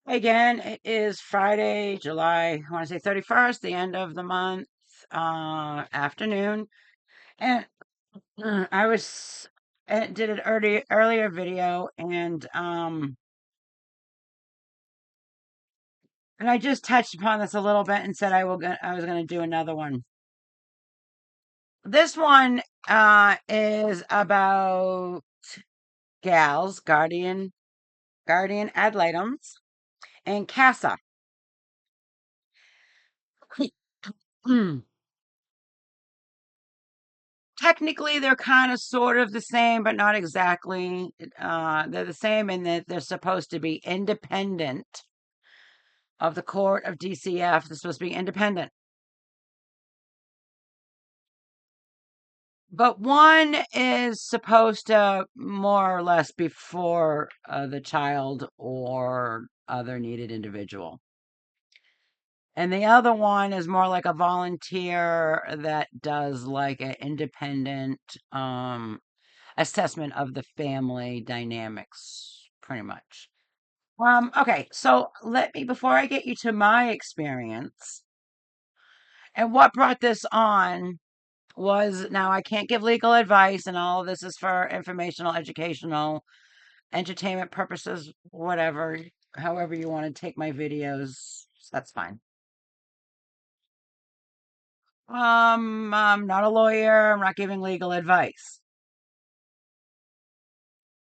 Again, it is Friday, July, I want to say 31st, the end of the month, afternoon. And I was did an earlier video and I just touched upon this a little bit and said I was going to do another one. This one is about gals, guardian ad litems, and CASA. Technically, they're kind of sort of the same, but not exactly. They're the same in that they're supposed to be independent of the court of DCF. They're supposed to be independent. But one is supposed to more or less be for the child or other needed individual. And the other one is more like a volunteer that does like an independent assessment of the family dynamics, pretty much. Okay, so before I get you to my experience, and what brought this on was, now I can't give legal advice, and all of this is for informational, educational, entertainment purposes, whatever, however you want to take my videos, that's fine. I'm not a lawyer, I'm not giving legal advice.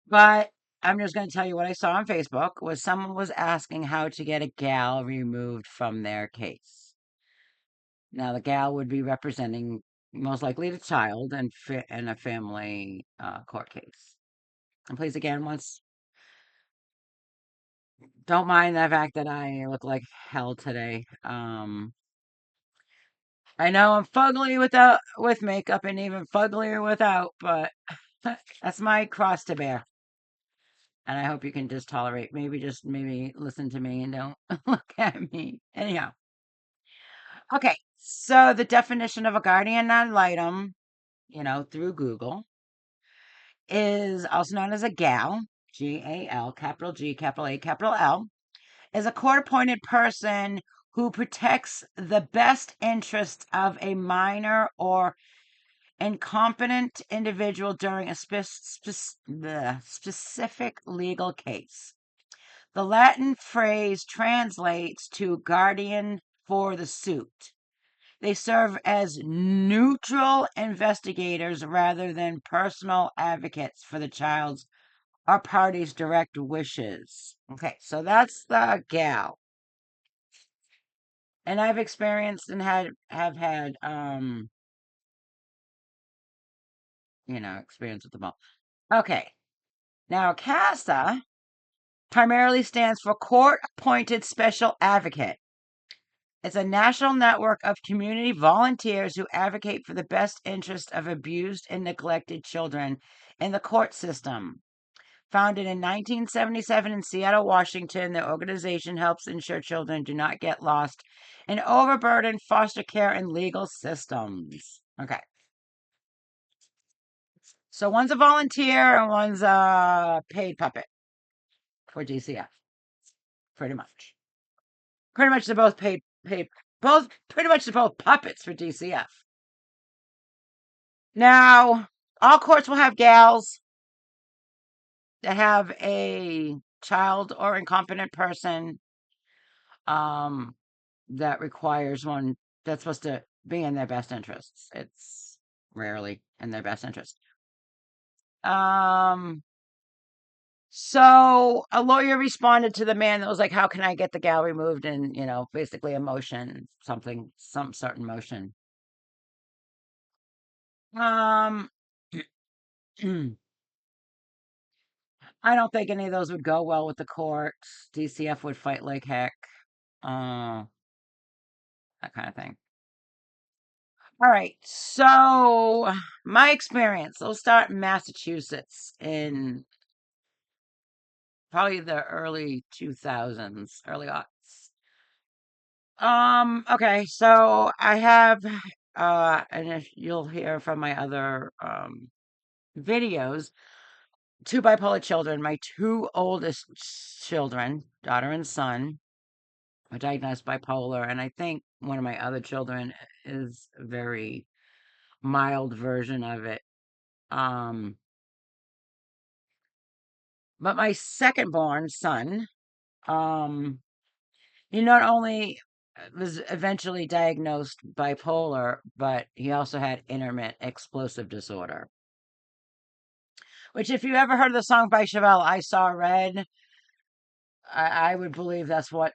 But I'm just going to tell you what I saw on Facebook was someone was asking how to get a gal removed from their case. Now, the gal would be representing most likely the child and in a family court case. And please, again, once don't mind the fact that I look like hell today. I know I'm fugly with makeup and even fugglier without, but that's my cross to bear. And I hope you can just tolerate, maybe listen to me and don't look at me. Anyhow, okay. So the definition of a guardian ad litem, through Google, is also known as a GAL, GAL, capital G, capital A, capital L, is a court-appointed person who protects the best interests of a minor or incompetent individual during a specific legal case. The Latin phrase translates to guardian for the suit. They serve as neutral investigators rather than personal advocates for the child's or party's direct wishes. Okay, so that's the gal. And I've experienced and have had experience with them all. Okay. Now CASA primarily stands for Court Appointed Special Advocate. It's a national network of community volunteers who advocate for the best interest of abused and neglected children in the court system. Founded in 1977 in Seattle, Washington, the organization helps ensure children do not get lost in overburdened foster care and legal systems. Okay. So one's a volunteer and one's a paid puppet for DCF. Pretty much. Pretty much they're both pretty much they're both puppets for DCF. Now, all courts will have gals that have a child or incompetent person that requires one that's supposed to be in their best interests. It's rarely in their best interest. So a lawyer responded to the man that was like, "How can I get the gal removed?" And basically a motion, some certain motion. Um, I don't think any of those would go well with the courts. DCF would fight like heck. Uh, that kind of thing. All right. So my experience. We'll start in Massachusetts in probably the early 2000s, early aughts. Okay, so I have and if you'll hear from my other videos, two bipolar children. My two oldest children, daughter and son, are diagnosed bipolar, and I think one of my other children is a very mild version of it. Um, but my second born son, um, he not only was eventually diagnosed bipolar, but he also had intermittent explosive disorder. Which, if you ever heard of the song by Chevelle, "I Saw Red," I would believe that's what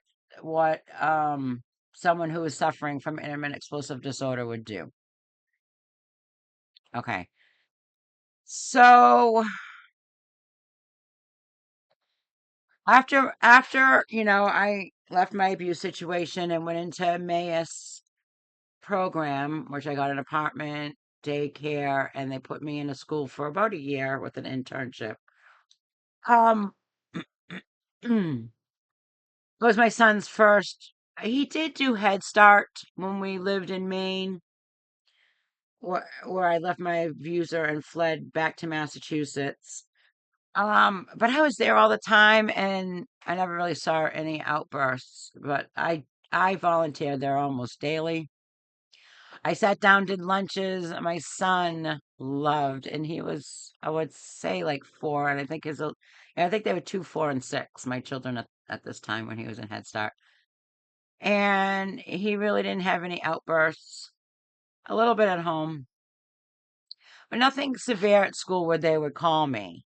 someone who is suffering from intermittent explosive disorder would do. Okay, so after I left my abuse situation and went into Emmaus program, which I got an apartment, daycare, and they put me in a school for about a year with an internship. Um, it was my son's first. He did do Head Start when we lived in Maine, where I left my abuser and fled back to Massachusetts. But I was there all the time, and I never really saw any outbursts. But I volunteered there almost daily. I sat down, did lunches. My son loved, and he was, I would say, like 4, and I think they were 2, 4, and 6. My children at this time when he was in Head Start, and he really didn't have any outbursts. A little bit at home, but nothing severe at school where they would call me.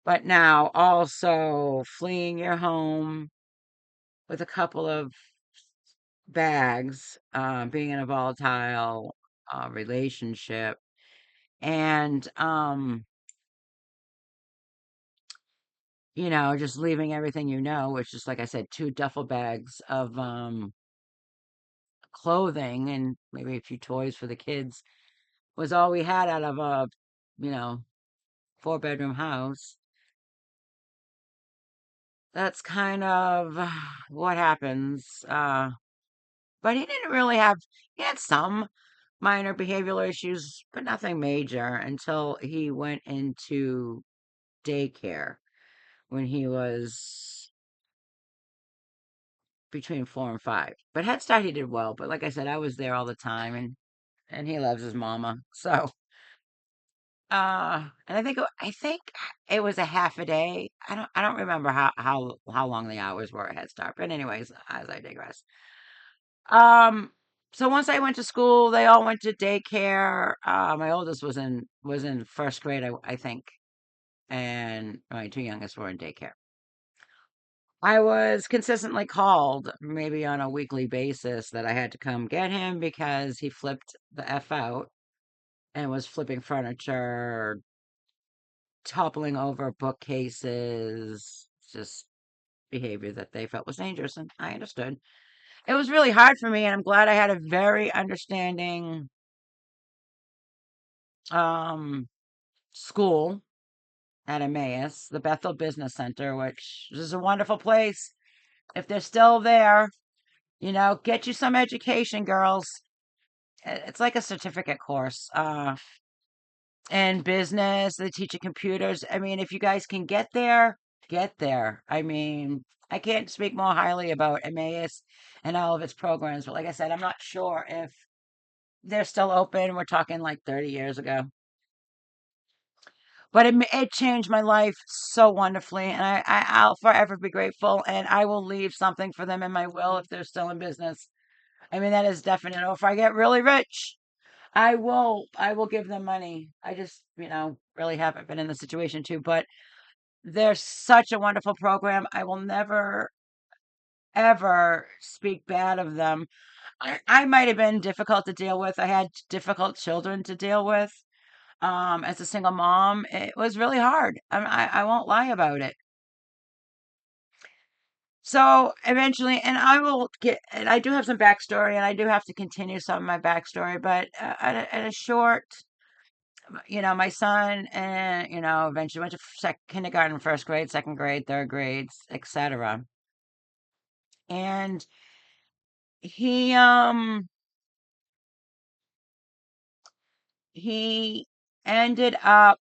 But now also fleeing your home with a couple of bags, being in a volatile relationship, and just leaving everything, which is, like I said, 2 duffel bags of clothing and maybe a few toys for the kids was all we had out of a, you know, 4-bedroom house. That's kind of what happens. But he had some minor behavioral issues, but nothing major until he went into daycare when he was between 4 and 5. But Head Start, he did well. But like I said, I was there all the time, and he loves his mama. So, and I think it was a half a day. I don't remember how long the hours were at Head Start. But anyways, as I digress. Um, so once I went to school, they all went to daycare. My oldest was in first grade, I think, and my two youngest were in daycare. I was consistently called, maybe on a weekly basis, that I had to come get him because he flipped the F out and was flipping furniture, toppling over bookcases, just behavior that they felt was dangerous, and I understood. It was really hard for me, and I'm glad I had a very understanding um school at Emmaus, the Bethel Business Center, which is a wonderful place. If they're still there, get you some education, girls. It's like a certificate course. In business, they teach you computers. I mean, if you guys can get there, get there. I mean, I can't speak more highly about Emmaus and all of its programs, but like I said, I'm not sure if they're still open. We're talking like 30 years ago. But it changed my life so wonderfully, and I'll forever be grateful. And I will leave something for them in my will if they're still in business. I mean, that is definite. Or if I get really rich, I will give them money. I just, really haven't been in the situation too. But they're such a wonderful program. I will never ever speak bad of them. I might have been difficult to deal with. I had difficult children to deal with. As a single mom, it was really hard. I won't lie about it. So eventually, and I do have some backstory, and I do have to continue some of my backstory, but at a short, my son, and, eventually went to kindergarten, first grade, second grade, third grades, etc. And he, he ended up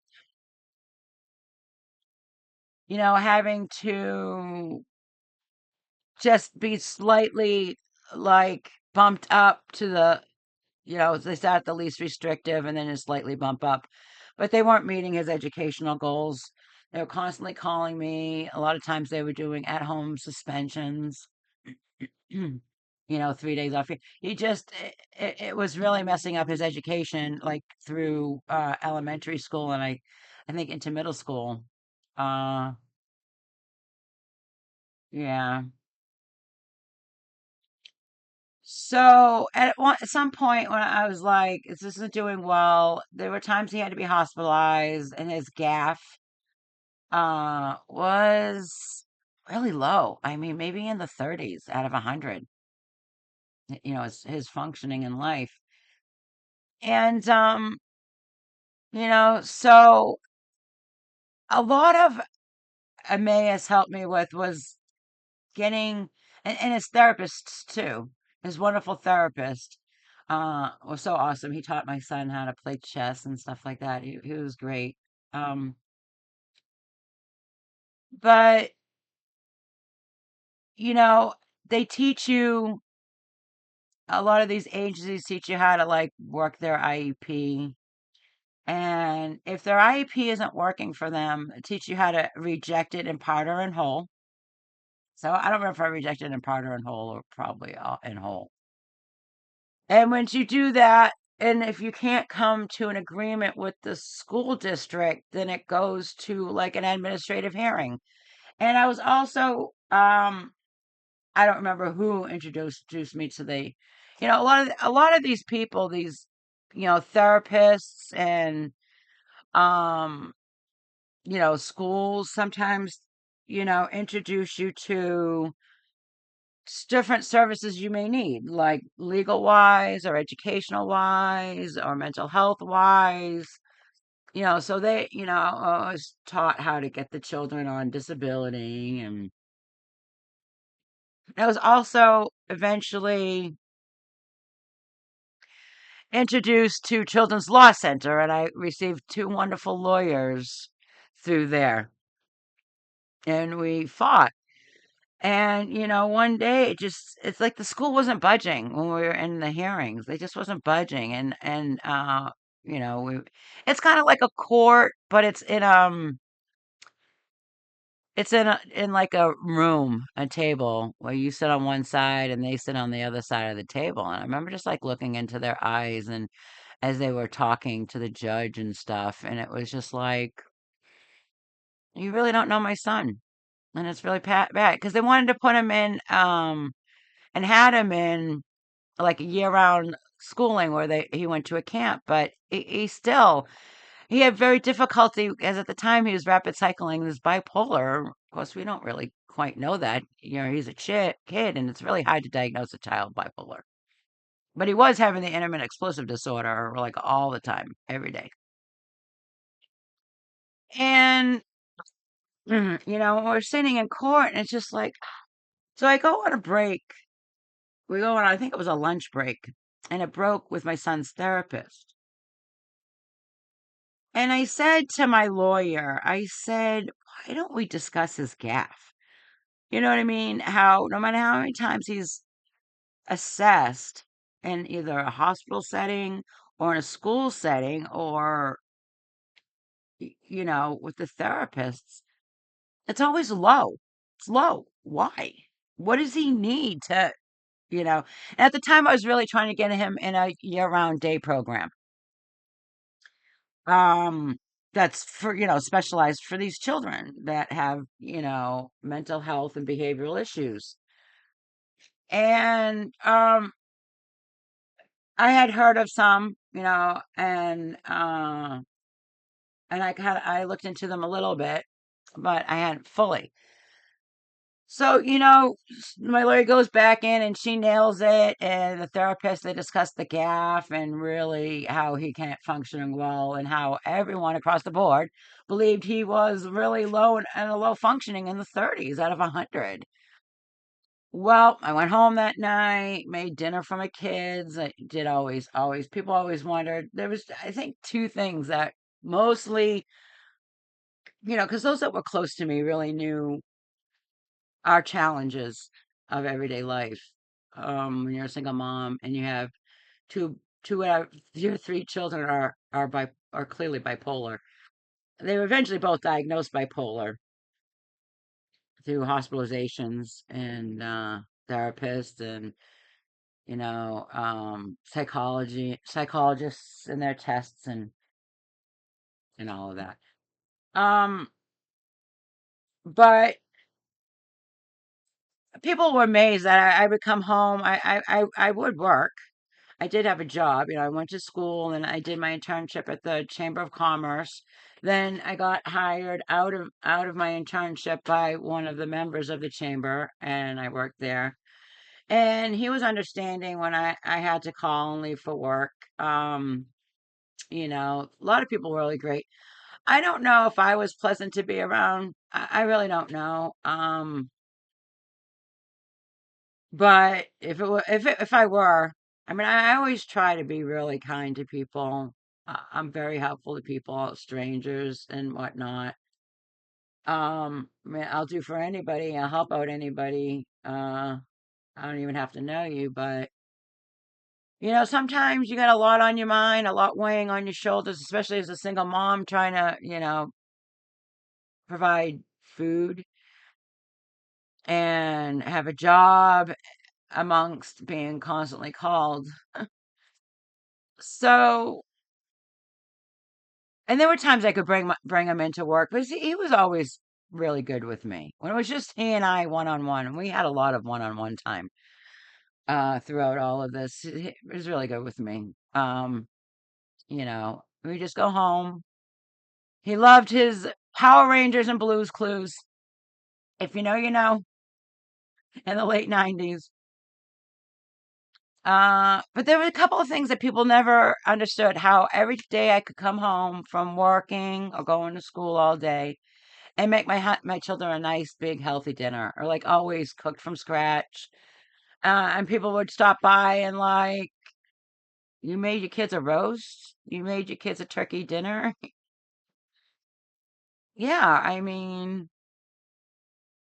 having to just be slightly like bumped up to they start the least restrictive and then just slightly bump up. But they weren't meeting his educational goals. They were constantly calling me. A lot of times they were doing at home suspensions, 3 days off. He just, it was really messing up his education, like through elementary school and I think into middle school. Uh, yeah. So at some point when I was like, this isn't doing well, there were times he had to be hospitalized, and his GAF was really low. I mean, maybe in the 30s out of 100. His functioning in life, and so a lot of Emmaus helped me with was getting, and his therapist too, his wonderful therapist, was so awesome. He taught my son how to play chess and stuff like that. He was great. Um, but you know, they teach you a lot of these agencies teach you how to like work their IEP. And if their IEP isn't working for them, teach you how to reject it in part or in whole. So I don't remember if I rejected in part or in whole, or probably in whole. And once you do that, and if you can't come to an agreement with the school district, then it goes to like an administrative hearing. And I was also, I don't remember who introduced me to a lot of these people, these, therapists and, um, schools sometimes, introduce you to different services you may need, like legal wise or educational wise or mental health wise. So they, I was taught how to get the children on disability. And I was also eventually introduced to Children's Law Center, and I received two wonderful lawyers through there. And we fought. And, one day it's like the school wasn't budging when we were in the hearings. They just wasn't budging. It's kind of like a court, but it's in like a room, a table where you sit on one side and they sit on the other side of the table. And I remember just like looking into their eyes and as they were talking to the judge and stuff, and it was just like, you really don't know my son. And it's really bad because they wanted to put him in, and had him in like a year-round schooling where he went to a camp, but he had very difficulty because at the time he was rapid cycling this bipolar. Of course, we don't really quite know that. He's a kid, and it's really hard to diagnose a child bipolar. But he was having the intermittent explosive disorder like all the time, every day. And we're sitting in court, and it's just like, so I go on a break. We go on, I think it was a lunch break, and it broke with my son's therapist. And I said to my lawyer, I said, why don't we discuss his gaff? You know what I mean? How no matter how many times he's assessed in either a hospital setting or in a school setting or, with the therapists, it's always low. It's low. Why? What does he need to, you know? And at the time, I was really trying to get him in a year-round day program. Um, that's for, specialized for these children that have, mental health and behavioral issues. And I had heard of some, and I looked into them a little bit, but I hadn't fully. So, my lawyer goes back in and she nails it. And the therapist, they discuss the gaff and really how he can't function well and how everyone across the board believed he was really low and a low functioning in the 30s out of 100. Well, I went home that night, made dinner for my kids. I did people always wondered. There was, I think, two things that mostly because those that were close to me really knew our challenges of everyday life. When you're a single mom and you have two out of your three children are clearly bipolar. They were eventually both diagnosed bipolar through hospitalizations and therapists and psychologists and their tests and all of that. Um, but people were amazed that I would come home. I would work. I did have a job. I went to school and I did my internship at the Chamber of Commerce. Then I got hired out of my internship by one of the members of the chamber, and I worked there. And he was understanding when I had to call and leave for work. A lot of people were really great. I don't know if I was pleasant to be around. I really don't know. But if I were, I mean, I always try to be really kind to people. I'm very helpful to people, strangers and whatnot. I mean, I'll do for anybody. I'll help out anybody. I don't even have to know you, but sometimes you got a lot on your mind, a lot weighing on your shoulders, especially as a single mom trying to, provide food and have a job amongst being constantly called. So, and there were times I could bring him into work, but he was always really good with me. When it was just he and I one on one, and we had a lot of one on one time throughout all of this. He was really good with me. We just go home. He loved his Power Rangers and Blues Clues. If you know, you know, in the late 90s. But there were a couple of things that people never understood how every day I could come home from working or going to school all day and make my children a nice big healthy dinner, or like always cooked from scratch. And people would stop by and like, you made your kids a roast, you made your kids a turkey dinner. Yeah, I mean,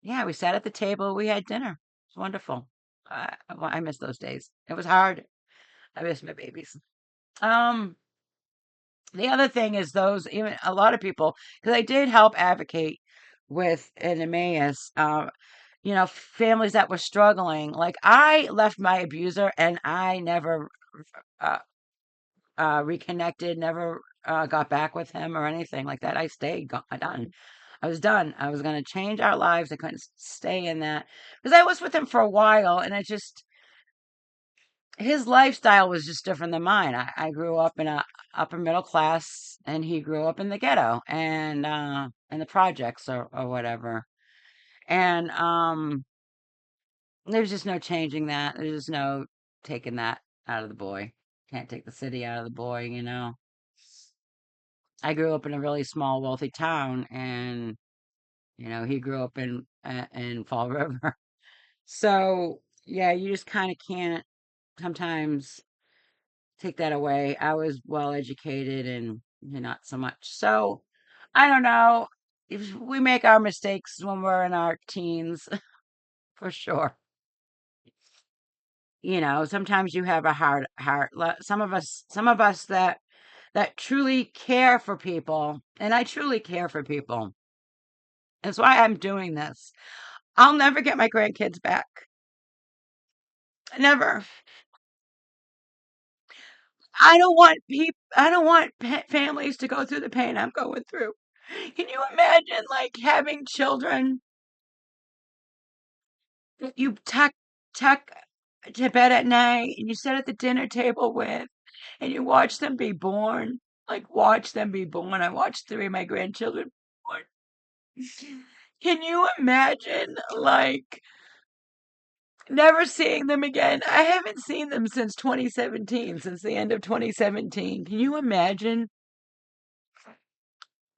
yeah, we sat at the table, we had dinner. It's wonderful. I miss those days. It was hard. I miss my babies. Um, the other thing is those, even a lot of people, because I did help advocate with an Emmaus, families that were struggling. Like I left my abuser and I never uh, reconnected, never got back with him or anything like that. I stayed done. I was done. I was going to change our lives. I couldn't stay in that because I was with him for a while, and his lifestyle was just different than mine. I grew up in a upper middle class, and he grew up in the ghetto and in the projects or whatever. And there's just no changing that. There's just no taking that out of the boy. Can't take the city out of the boy. I grew up in a really small, wealthy town, and he grew up in Fall River. So yeah, you just kind of can't sometimes take that away. I was well educated and not so much. So I don't know. If we make our mistakes when we're in our teens, for sure. Sometimes you have a hard heart. Some of us that truly care for people, and I truly care for people. That's why I'm doing this. I'll never get my grandkids back. Never. I don't want families to go through the pain I'm going through. Can you imagine like having children that you tuck to bed at night and you sit at the dinner table with and you watch them be born? Like watch them be born. I watched three of my grandchildren born. Can you imagine like never seeing them again? I haven't seen them since 2017, since the end of 2017. Can you imagine?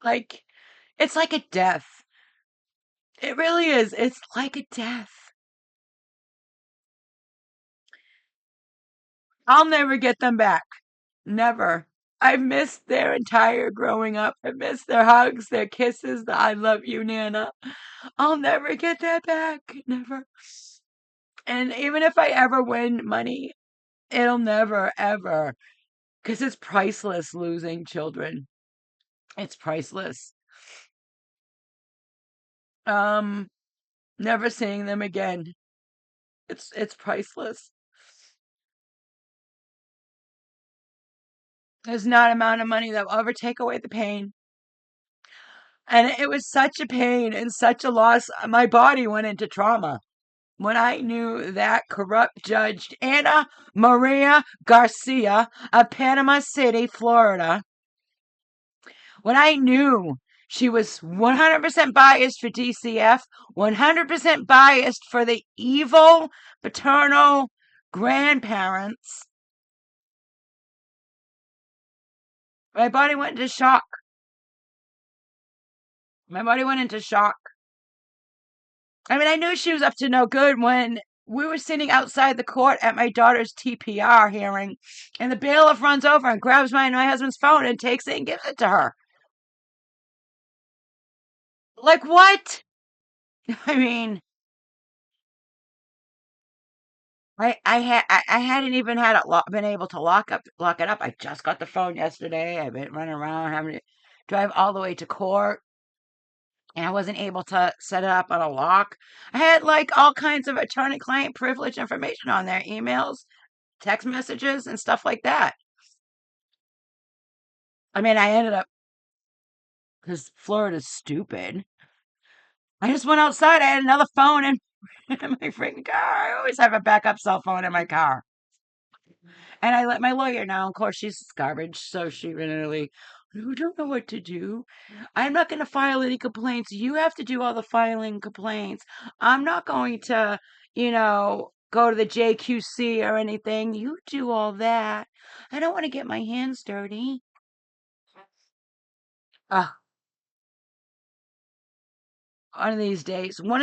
Like it's like a death. It really is. It's like a death. I'll never get them back. Never. I missed their entire growing up. I missed their hugs, their kisses, the I love you, Nana. I'll never get that back. Never. And even if I ever win money, it'll never, ever, because it's priceless losing children. It's priceless. Um, Never seeing them again. It's priceless. There's not amount of money that will ever take away the pain. And it was such a pain and such a loss. My body went into trauma when I knew that corrupt judge, Anna Maria Garcia of Panama City, Florida, when I knew she was 100% biased for DCF, 100% biased for the evil paternal grandparents, my body went into shock. My body went into shock. I mean, I knew she was up to no good when we were sitting outside the court at my daughter's TPR hearing, and the bailiff runs over and grabs my husband's phone and takes it and gives it to her. Like what? I mean, I hadn't even been able to lock it up. I just got the phone yesterday. I've been running around having to drive all the way to court, and I wasn't able to set it up on a lock. I had like all kinds of attorney-client privilege information on there, emails, text messages, and stuff like that. I mean, I ended up because Florida's stupid. I just went outside. I had another phone in my freaking car. I always have a backup cell phone in my car. And I let my lawyer know. Of course, she's garbage, so she really, you don't know what to do. I'm not going to file any complaints. You have to do all the filing complaints. I'm not going to, go to the JQC or anything. You do all that. I don't want to get my hands dirty. Ugh, one of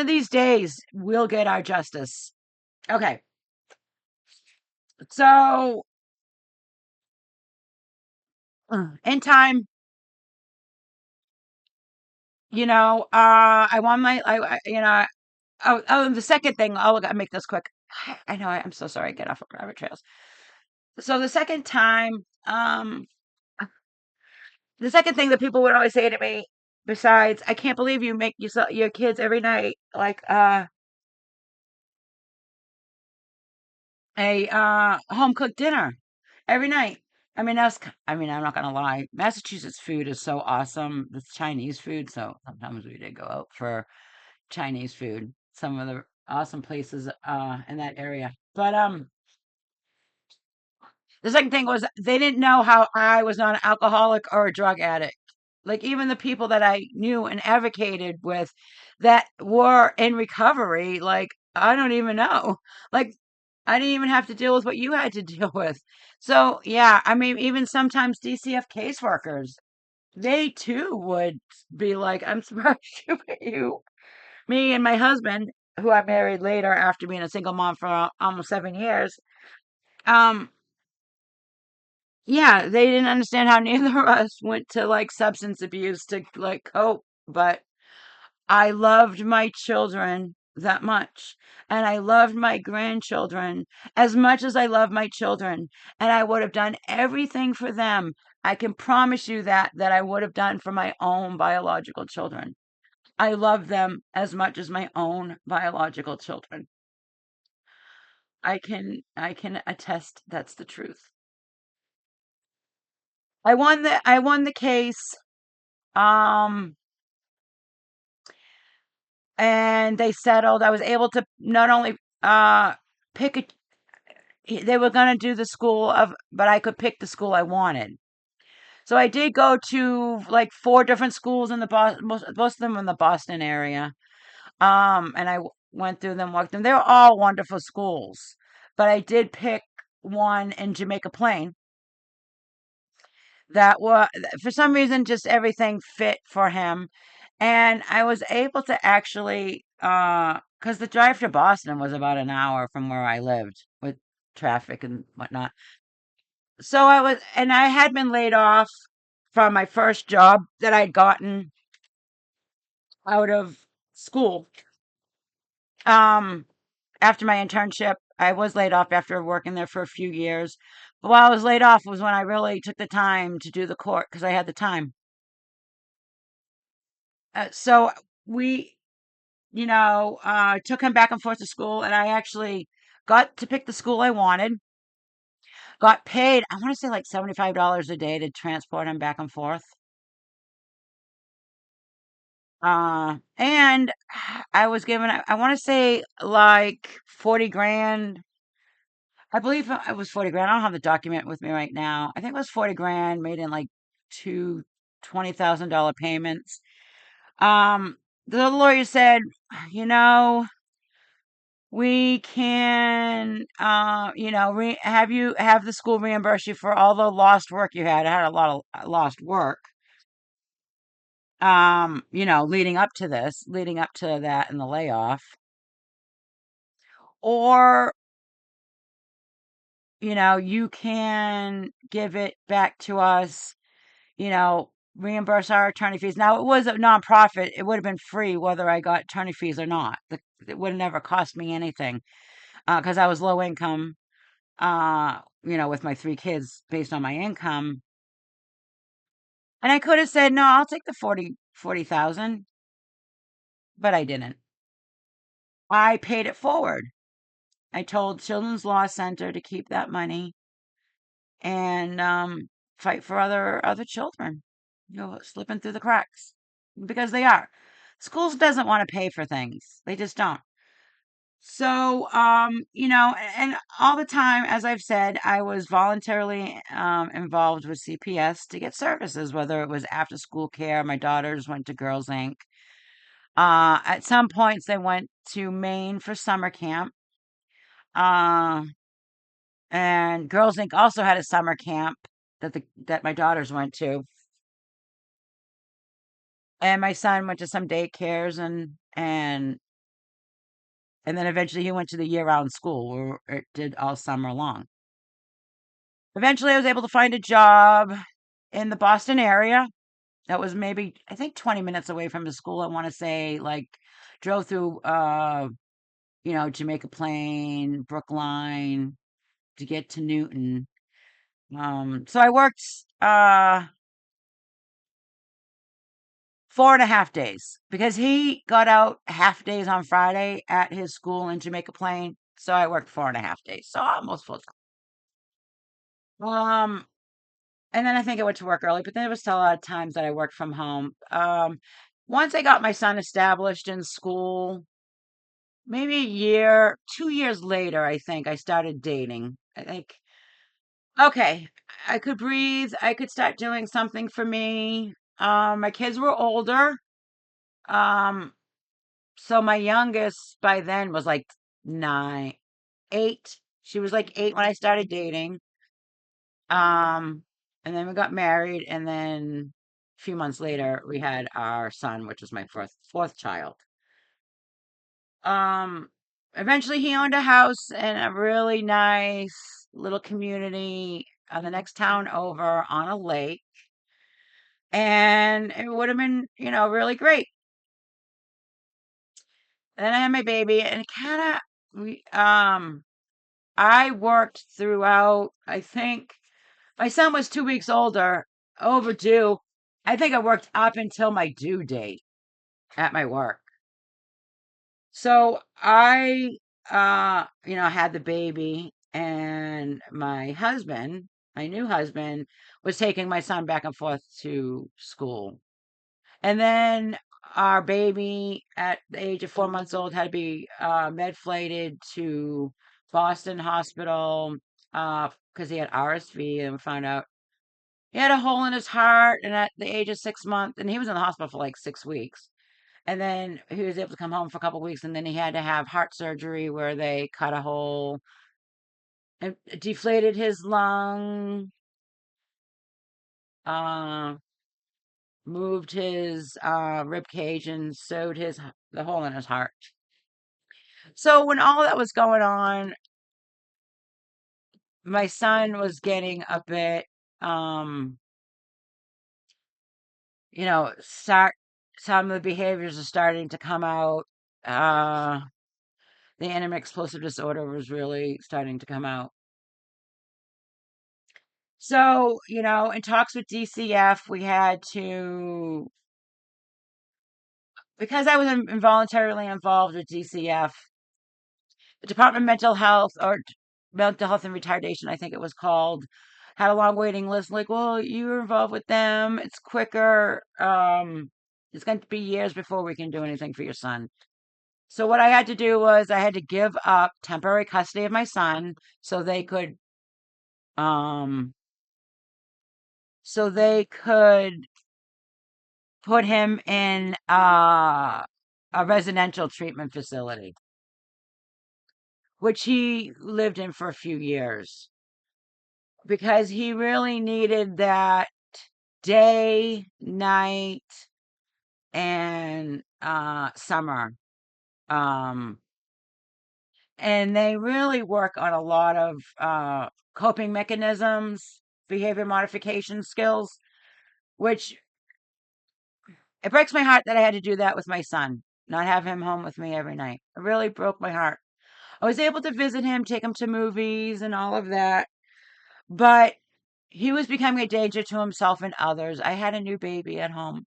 these days, we'll get our justice. Okay, so in time, I won the second thing, I'll make this quick. I know I'm so sorry. Get off of rabbit trails. So the second thing that people would always say to me, besides, I can't believe you make your kids every night like a home cooked dinner every night. I mean, I'm not gonna lie. Massachusetts food is so awesome. It's Chinese food, so sometimes we did go out for Chinese food. Some of the awesome places in that area. But the second thing was they didn't know how I was not an alcoholic or a drug addict. Like even the people that I knew and advocated with that were in recovery, like I don't even know. Like I didn't even have to deal with what you had to deal with. So yeah, I mean even sometimes DCF caseworkers, they too would be like, I'm surprised you me and my husband, who I married later after being a single mom for almost 7 years. Um, yeah, they didn't understand how neither of us went to like substance abuse to like cope, but I loved my children that much. And I loved my grandchildren as much as I love my children. And I would have done everything for them. I can promise you that I would have done for my own biological children. I love them as much as my own biological children. I can attest that's the truth. I won the case. Um and they settled. I was able to not only pick a they were going to do the school of but I could pick the school I wanted. So I did go to like four different schools in the Boston, most of them in the Boston area. And went through them, walked them. They were all wonderful schools, but I did pick one in Jamaica Plain that was for some reason just everything fit for him, and I was able to actually because the drive to Boston was about an hour from where I lived with traffic and whatnot. So I had been laid off from my first job that I'd gotten out of school. Um, After my internship, I was laid off after working there for a few years. But while I was laid off was when I really took the time to do the court because I had the time. So we, took him back and forth to school, and I actually got to pick the school I wanted. Got paid, I want to say like $75 a day to transport him back and forth. And I was given, I want to say like 40 grand. I believe it was 40 grand. I don't have the document with me right now. I think it was 40 grand made in like two $20,000 payments. Um, the lawyer said, you know, we can, have the school reimburse you for all the lost work you had. I had a lot of lost work, leading up to that and the layoff. Or, you can give it back to us, reimburse our attorney fees. Now, it was a nonprofit. It would have been free whether I got attorney fees or not. It would have never cost me anything because I was low income, with my three kids based on my income. And I could have said, no, I'll take the 40,000, but I didn't. I paid it forward. I told Children's Law Center to keep that money and fight for other children, slipping through the cracks because they are. Schools doesn't want to pay for things. They just don't. So, and all the time, as I've said, I was voluntarily involved with CPS to get services, whether it was after school care. My daughters went to Girls Inc. At some points, they went to Maine for summer camp. Uh, and Girls Inc. also had a summer camp that my daughters went to, and my son went to some daycares and then eventually he went to the year-round school where it did all summer long. Eventually, I was able to find a job in the Boston area that was maybe, I think, 20 minutes away from the school. I want to say, like, drove through, Jamaica Plain, Brookline to get to Newton. So I worked 4.5 days because he got out half days on Friday at his school in Jamaica Plain. So I worked 4.5 days, so almost full time. And then I think I went to work early, but there was still a lot of times that I worked from home. Once I got my son established in school, maybe 2 years later, I think I started dating. I think, okay, I could breathe. I could start doing something for me. My kids were older. Um, so my youngest by then was like 8. She was like 8 when I started dating. Um, and then we got married, and then a few months later, we had our son, which was my fourth child. Um, Eventually, he owned a house in a really nice little community on the next town over on a lake, and it would have been, really great. And then I had my baby, and it kind of we I worked throughout. I think my son was 2 weeks overdue. I think I worked up until my due date at my work. So had the baby, and my new husband, was taking my son back and forth to school. And then our baby at the age of 4 months old had to be med flighted to Boston Hospital because he had RSV, and we found out he had a hole in his heart, and at the age of 6 months, and he was in the hospital for like 6 weeks. And then he was able to come home for a couple weeks, and then he had to have heart surgery where they cut a hole and deflated his lung, uh, moved his rib cage, and sewed the hole in his heart. So when all that was going on, my son was getting a bit, start some of the behaviors are starting to come out. Uh, the anime-explosive disorder was really starting to come out. So, in talks with DCF, we had to, because I was involuntarily involved with DCF, the Department of Mental Health and Retardation, I think it was called, had a long waiting list. Like, well, you were involved with them. It's quicker. It's going to be years before we can do anything for your son. So what I had to do was I had to give up temporary custody of my son so they could um so they could put him in a residential treatment facility, which he lived in for a few years because he really needed that day, night, and summer. Um, and they really work on a lot of coping mechanisms, behavior modification skills, which it breaks my heart that I had to do that with my son, not have him home with me every night. It really broke my heart. I was able to visit him, take him to movies and all of that, but he was becoming a danger to himself and others. I had a new baby at home,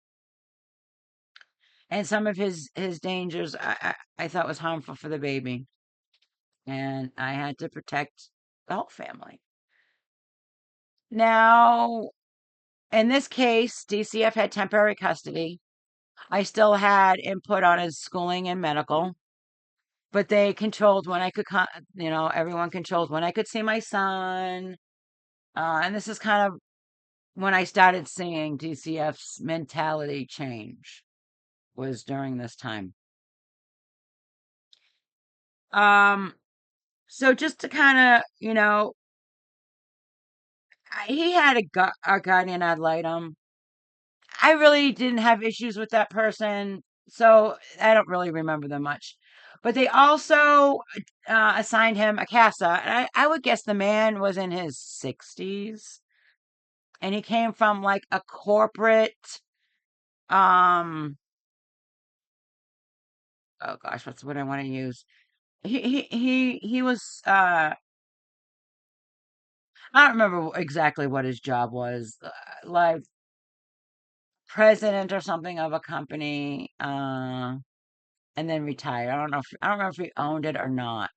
and some of his dangers I thought was harmful for the baby, and I had to protect the whole family. Now, in this case, DCF had temporary custody. I still had input on his schooling and medical, but they controlled when I could, everyone controlled when I could see my son. And this is kind of when I started seeing DCF's mentality change was during this time. Um, so just to kind of, he had a guardian ad litem. I really didn't have issues with that person, so I don't really remember them much. But they also assigned him a CASA, and I would guess the man was in his 60s, and he came from like a corporate, um, oh gosh, what's what I want to use? He was I don't remember exactly what his job was, like president or something of a company, and then retired. I don't know if he owned it or not.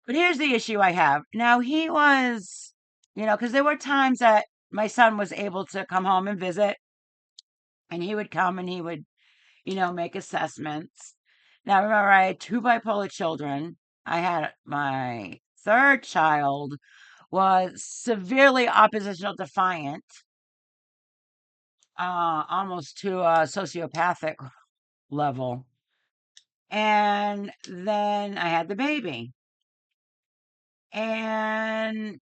But here's the issue I have. Now he was, because there were times that my son was able to come home and visit, and he would come and he would, make assessments. Now remember, I had two bipolar children. I had my third child was severely oppositional defiant, almost to a sociopathic level. And then I had the baby. And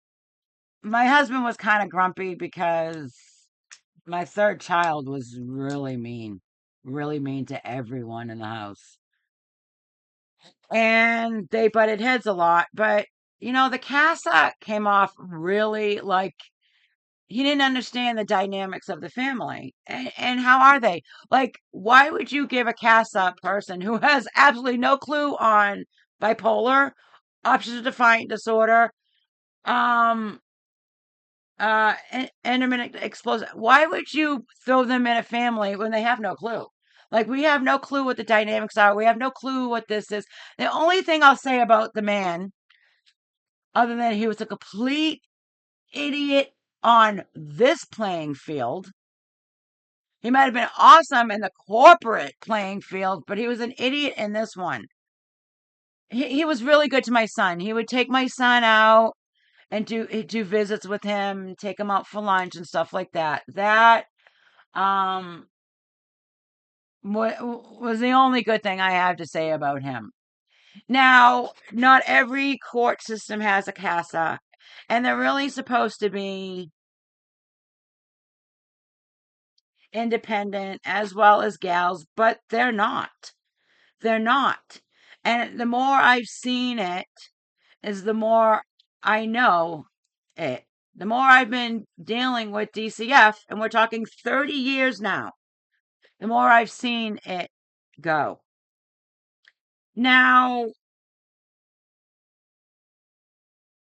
my husband was kind of grumpy because my third child was really mean to everyone in the house. And they butted heads a lot. But, the CASA came off really like he didn't understand the dynamics of the family. And how are they? Like, why would you give a CASA person who has absolutely no clue on bipolar, oppositional defiant disorder, um, intermittent explosive. Why would you throw them in a family when they have no clue? Like, we have no clue what the dynamics are. We have no clue what this is. The only thing I'll say about the man, other than he was a complete idiot on this playing field, he might have been awesome in the corporate playing field, but he was an idiot in this one. He was really good to my son. He would take my son out and do visits with him, take him out for lunch and stuff like that. That um was the only good thing I have to say about him. Now, not every court system has a CASA, and they're really supposed to be independent as well as gals, but they're not. They're not. And the more I've seen it is the more I know it, the more I've been dealing with DCF, and we're talking 30 years now, the more I've seen it go. Now,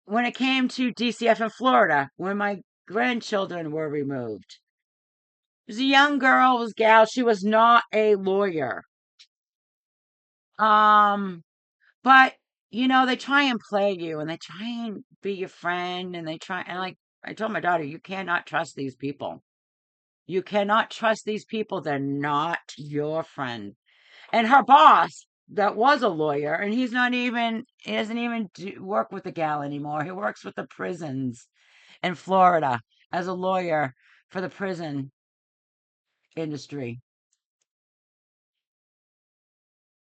when it came to DCF in Florida, when my grandchildren were removed, it was a young girl, was gal. She was not a lawyer. Um, but they try and play you, and they try and be your friend, and they try and, like, I told my daughter, you cannot trust these people. You cannot trust these people. They're not your friend. And her boss, that was a lawyer, and he doesn't even work with the gal anymore. He works with the prisons in Florida as a lawyer for the prison industry.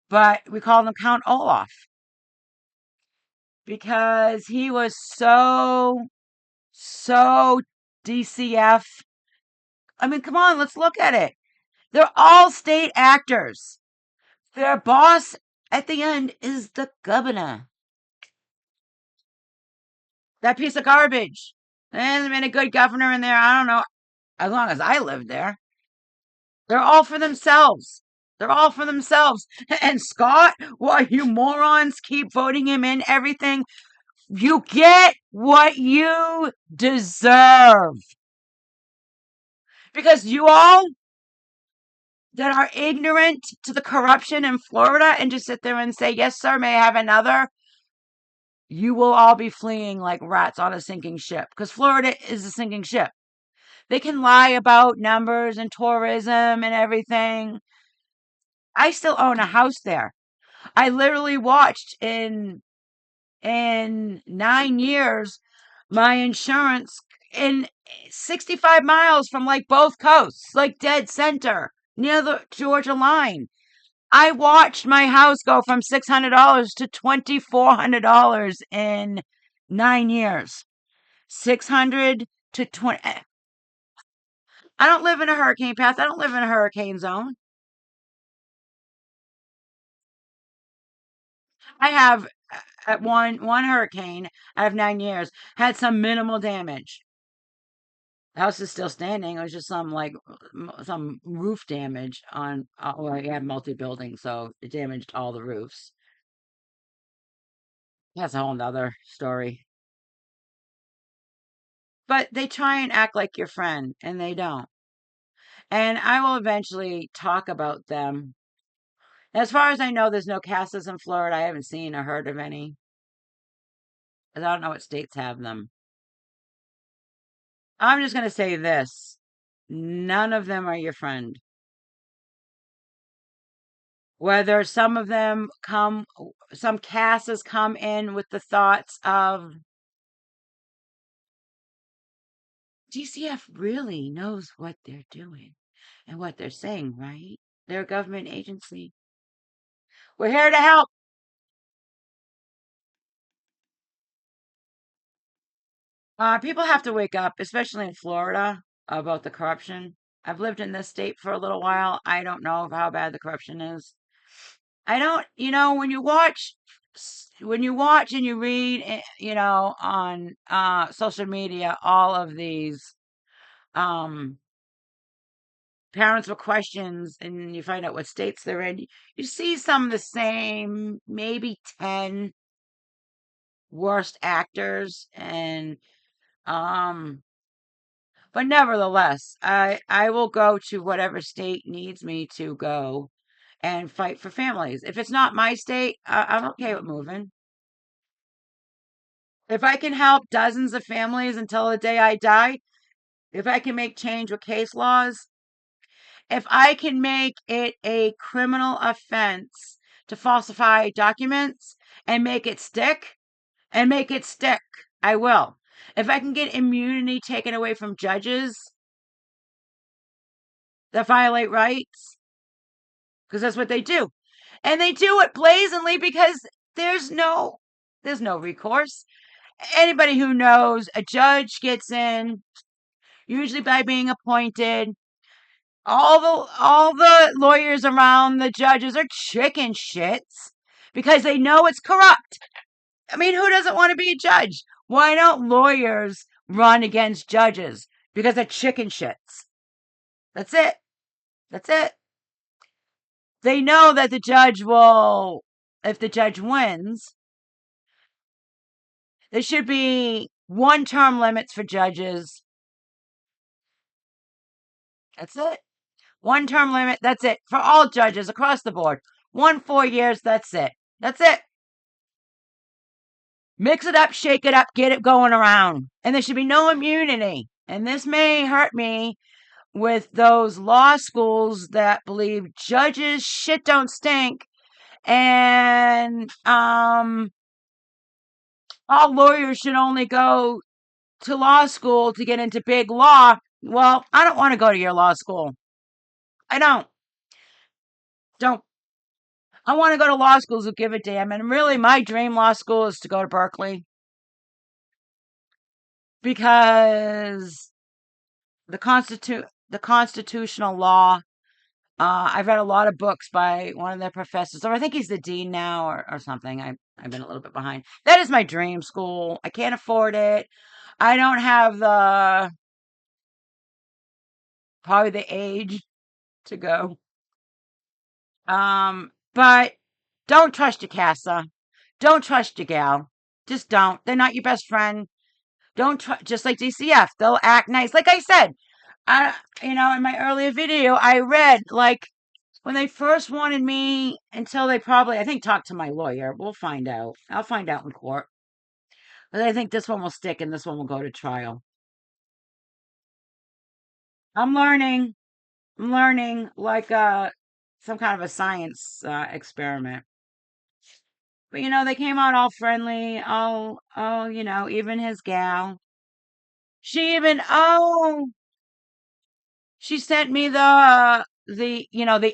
But we call him Count Olaf because he was so DCF. I mean, come on, let's look at it. They're all state actors. Their boss at the end is the governor. That piece of garbage. There hasn't been a good governor in there, I don't know, as long as I lived there. They're all for themselves. They're all for themselves. And Scott, why you morons keep voting him in everything? You get what you deserve. Because you all that are ignorant to the corruption in Florida and just sit there and say, yes, sir, may I have another? You will all be fleeing like rats on a sinking ship, because Florida is a sinking ship. They can lie about numbers and tourism and everything. I still own a house there. I literally watched in 9 years my insurance in 65 miles from, like, both coasts, like dead center near the Georgia line. I watched my house go from $600 to $2,400 in 9 years. 600 to 20. I don't live in a hurricane path. I don't live in a hurricane zone. I have, at one hurricane out of 9 years, had some minimal damage. The house is still standing. It was just some roof damage on. Well, you have multi-building, so it damaged all the roofs. That's a whole nother story. But they try and act like your friend, and they don't. And I will eventually talk about them. As far as I know, there's no CASAs in Florida. I haven't seen or heard of any. I don't know what states have them. I'm just going to say this. None of them are your friend. Whether some CASAs come in with the thoughts of, DCF really knows what they're doing and what they're saying, right? They're a government agency. We're here to help. People have to wake up, especially in Florida, about the corruption. I've lived in this state for a little while. I don't know how bad the corruption is. I don't, when you watch and you read, on social media, all of these um parents with questions, and you find out what states they're in, you see some of the same, maybe 10 worst actors, and but nevertheless, I will go to whatever state needs me to go and fight for families. If it's not my state, I'm okay with moving. If I can help dozens of families until the day I die, if I can make change with case laws, if I can make it a criminal offense to falsify documents and make it stick, I will. If I can get immunity taken away from judges that violate rights, because that's what they do. And they do it blazingly because there's no recourse. Anybody who knows, a judge gets in, usually by being appointed. All the lawyers around the judges are chicken shits because they know it's corrupt. I mean, who doesn't want to be a judge? Why don't lawyers run against judges? Because of chicken shits. That's it. That's it. They know that the judge will, if the judge wins, there should be one term limits for judges. That's it. One term limit. That's it. For all judges across the board. 4 years. That's it. That's it. Mix it up, shake it up, get it going around. And there should be no immunity. And this may hurt me with those law schools that believe judges shit don't stink and all lawyers should only go to law school to get into big law. Well, I don't want to go to your law school. I don't. Don't. I want to go to law schools who give a damn. And really, my dream law school is to go to Berkeley because the constitutional law. I've read a lot of books by one of their professors, or I think he's the dean now, or something. I've been a little bit behind. That is my dream school. I can't afford it. I don't have probably the age to go. But don't trust your CASA. Don't trust your gal. Just don't. They're not your best friend. Don't trust. Just like DCF, they'll act nice. Like I said, in my earlier video, I read like when they first wanted me until they probably, I think, talked to my lawyer. We'll find out. I'll find out in court. But I think this one will stick and this one will go to trial. I'm learning. I'm learning like some kind of a science experiment. But they came out all friendly, all, even his gal. She even she sent me the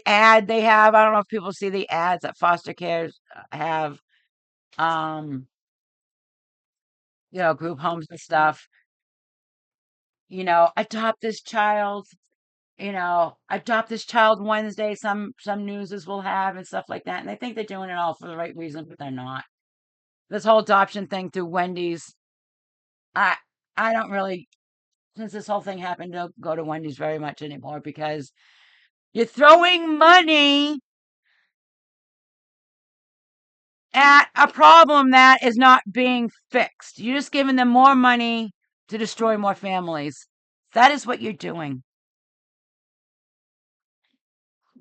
ad they have. I don't know if people see the ads that foster cares have, um, group homes and stuff. Adopt this child. Adopt this child Wednesday. Some newses will have and stuff like that, and they think they're doing it all for the right reason, but they're not. This whole adoption thing through Wendy's, I I don't really, since this whole thing happened, don't go to Wendy's very much anymore because you're throwing money at a problem that is not being fixed. You're just giving them more money to destroy more families. That is what you're doing.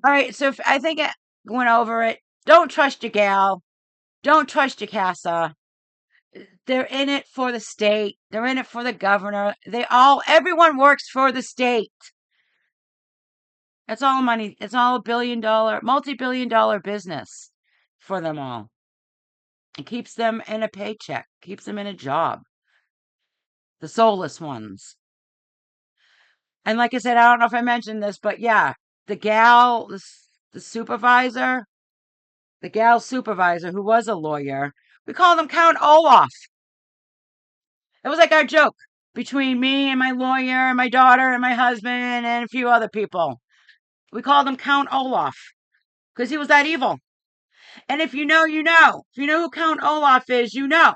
All right, so I think I went over it. Don't trust your gal. Don't trust your CASA. They're in it for the state. They're in it for the governor. Everyone works for the state. It's all money. It's all a multi-billion-dollar business for them all. It keeps them in a paycheck, keeps them in a job. The soulless ones. And like I said, I don't know if I mentioned this, but yeah, the gal, the supervisor, the gal supervisor who was a lawyer, we called him Count Olaf. It was like our joke between me and my lawyer and my daughter and my husband and a few other people. We called him Count Olaf because he was that evil. And if you know, you know. If you know who Count Olaf is, you know.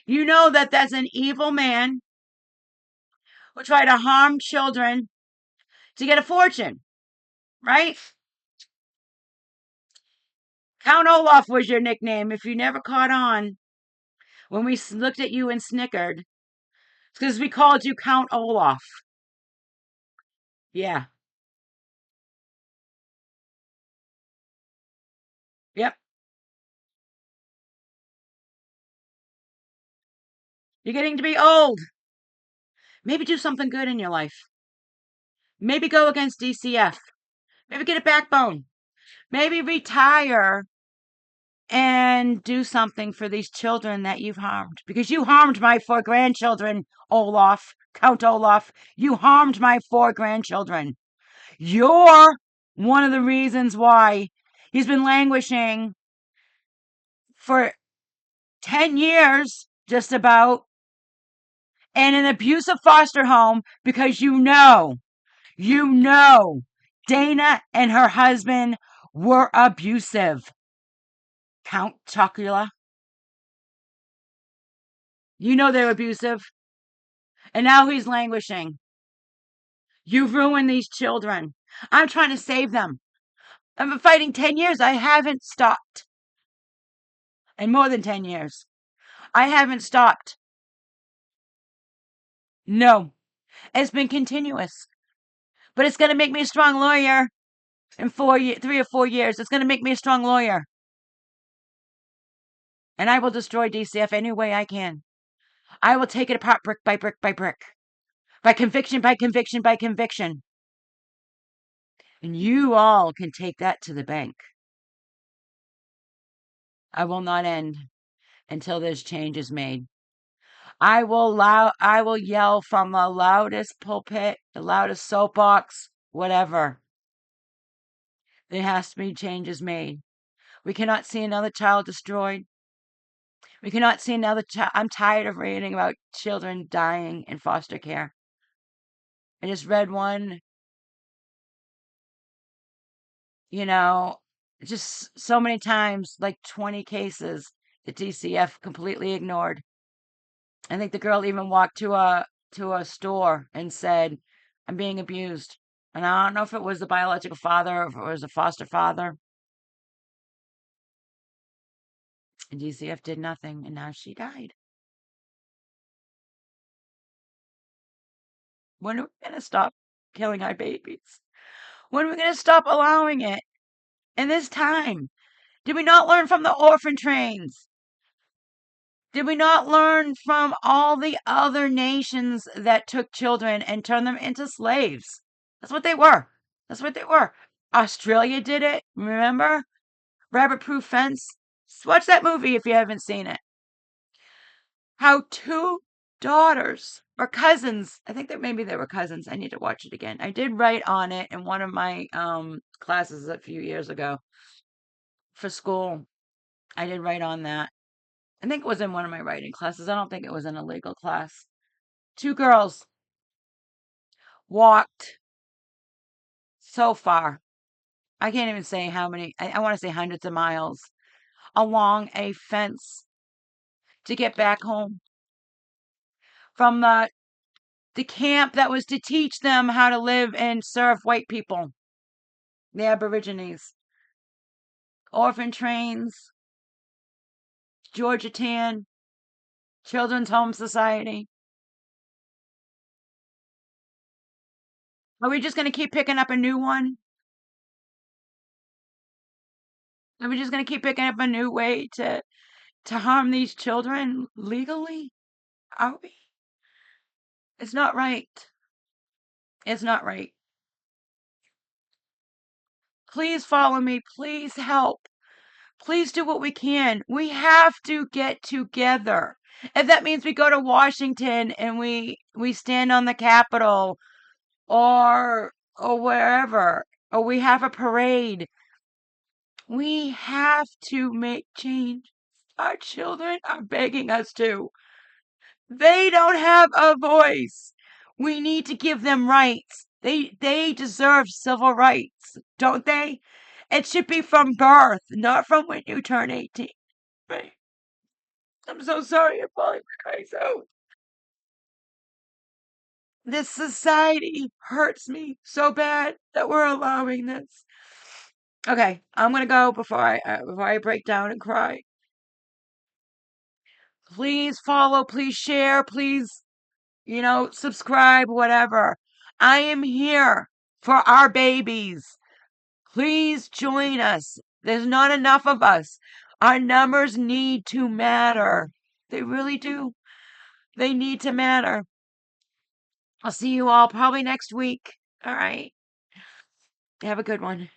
You know that that's an evil man who tried to harm children to get a fortune, right? Count Olaf was your nickname if you never caught on when we looked at you and snickered. It's because we called you Count Olaf. Yeah. Yep. You're getting to be old. Maybe do something good in your life. Maybe go against DCF. Maybe get a backbone. Maybe retire and do something for these children that you've harmed. Because you harmed my 4 grandchildren, Olaf, Count Olaf. You harmed my 4 grandchildren. You're one of the reasons why he's been languishing for 10 years, just about, in an abusive foster home because you know, Dana and her husband were abusive. Count Chocula. You know they're abusive. And now he's languishing. You've ruined these children. I'm trying to save them. I've been fighting 10 years. I haven't stopped. And more than 10 years. I haven't stopped. No. It's been continuous. But it's going to make me a strong lawyer in 3 or 4 years. It's going to make me a strong lawyer. And I will destroy DCF any way I can. I will take it apart brick by brick by brick. By conviction, by conviction, by conviction. And you all can take that to the bank. I will not end until this change is made. I will yell from the loudest pulpit, the loudest soapbox, whatever. There has to be changes made. We cannot see another child destroyed. We cannot see another child. I'm tired of reading about children dying in foster care. I just read one, you know, just so many times, like 20 cases that DCF completely ignored. I think the girl even walked to a store and said, "I'm being abused." And I don't know if it was the biological father or if it was a foster father. And DCF did nothing, and now she died. When are we going to stop killing our babies? When are we going to stop allowing it? In this time, did we not learn from the orphan trains? Did we not learn from all the other nations that took children and turned them into slaves? That's what they were. That's what they were. Australia did it. Remember? Rabbit Proof Fence. Watch that movie if you haven't seen it. How two daughters or cousins, I think that maybe they were cousins. I need to watch it again. I did write on it in one of my classes a few years ago for school. I did write on that. I think it was in one of my writing classes. I don't think it was in a legal class. Two girls walked so far. I can't even say how many, I want to say hundreds of miles along a fence to get back home from the camp that was to teach them how to live and serve white people, the Aborigines. Orphan trains, Georgia Tan, Children's Home Society. Are we just going to keep picking up a new one? Are we just going to keep picking up a new way to harm these children legally? Are we? It's not right. It's not right. Please follow me. Please help. Please do what we can. We have to get together. If that means we go to Washington and we stand on the Capitol or wherever, or we have a parade, we have to make change. Our children are begging us to. They don't have a voice. We need to give them rights. They deserve civil rights, don't they? It should be from birth, not from when you turn 18. Right? I'm so sorry. I'm falling cries out. This society hurts me so bad that we're allowing this. Okay, I'm gonna go before I break down and cry. Please follow, please share, please, subscribe, whatever. I am here for our babies. Please join us. There's not enough of us. Our numbers need to matter. They really do. They need to matter. I'll see you all probably next week. All right. Have a good one.